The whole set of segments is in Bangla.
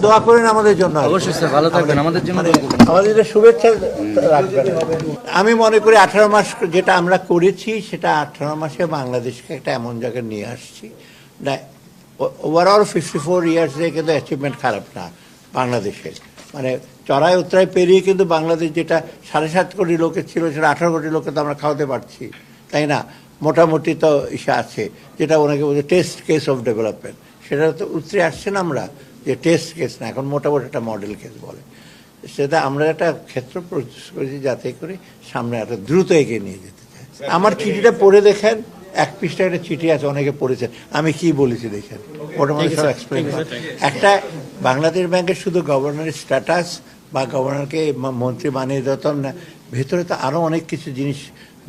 দোয়া করেন আমাদের জন্য। অবশ্যই স্যার, ভালো থাকবেন, আমাদের জন্য আমাদের শুভেচ্ছা রাখবেন। আমি মনে করি 18 মাস যেটা আমরা করেছি সেটা 18 মাসে বাংলাদেশকে একটা এমন জায়গায় নিয়ে আসছি। ওভারঅল 54 ইয়ার্সে কিন্তু অ্যাচিভমেন্ট খারাপ না বাংলাদেশের। মানে চড়াই উত্তরায় পেরিয়ে কিন্তু বাংলাদেশ যেটা 7.5 কোটি লোকের ছিল সেটা 18 কোটি লোককে তো আমরা খাওয়াতে পারছি, তাই না? মোটামুটি তো ইসে আছে, যেটা ওনাকে বলছে টেস্ট কেস অফ ডেভেলপমেন্ট, সেটা তো উতরে আসছে না আমরা, যে টেস্ট কেস না, এখন মোটামুটি একটা মডেল কেস বলে। সেটা আমরা একটা ক্ষেত্র প্রস্তুত করেছি যাতে করে সামনে একটা দ্রুত এগিয়ে নিয়ে যেতে চাই। আমার চিঠিটা পড়ে দেখেন, এক পৃষ্ঠা একটা চিঠি আছে, অনেকে পড়েছেন আমি কি বলেছি দেখেন, মোটামুটি সব এক্সপ্লেন। একটা বাংলাদেশ ব্যাংকের শুধু গভর্নরের স্ট্যাটাস বা গভর্নরকে মন্ত্রী বানিয়ে দিতাম না, ভেতরে তো আরও অনেক কিছু জিনিস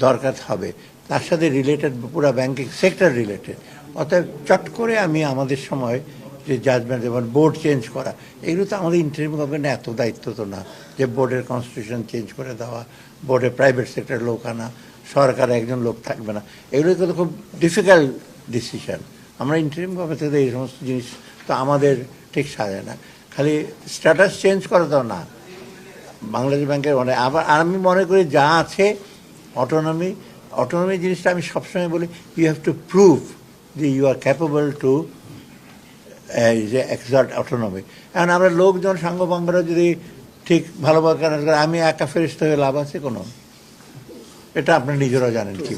দরকার হবে, তার সাথে রিলেটেড পুরো ব্যাংকিং সেক্টর রিলেটেড। অতএব চট করে আমি আমাদের সময় যে জাজমেন্ট, যেমন বোর্ড চেঞ্জ করা, এগুলো তো আমাদের ইন্টারিম গভর্নমেন্টের এত দায়িত্ব তো না, যে বোর্ডের কনস্টিটিউশন চেঞ্জ করে দেওয়া, বোর্ডে প্রাইভেট সেক্টরের লোক আনা, সরকারে একজন লোক থাকবে না, এগুলো কিন্তু খুব ডিফিকাল্ট ডিসিশন। আমরা ইন্টারিম গভর্নমেন্ট এই সমস্ত জিনিস তো আমাদের ঠিক সাজে না, খালি স্ট্যাটাস চেঞ্জ করা তো না বাংলাদেশ ব্যাংকের। মানে আবার আমি মনে করি যা আছে অটোনমি জিনিসটা আমি সবসময় বলি, ইউ হ্যাভ টু প্রুভ যে ইউ আর ক্যাপেবল টু যে এক্সার্ট অটোনমি। এখন আমরা লোকজন সাঙ্গপাঙ্গরা যদি ঠিক ভালোভাবে কাজ করে, আমি একা ফেরিস্ত হয়ে লাভ আছে কোনো? এটা আপনার নিজেরাও জানেন কি।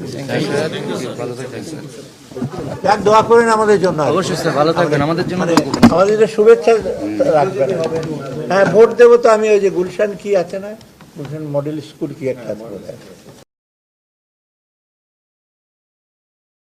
যাক, দোয়া করেন আমাদের জন্য। অবশ্যই স্যার, ভালো থাকবেন, আমাদের জন্য আমাদের শুভেচ্ছা রাখবেন। হ্যাঁ, ভোট দেবো তো আমি। ওই যে গুলশান কি আছে না, গুলশান মডেল স্কুল কি একটা আছে।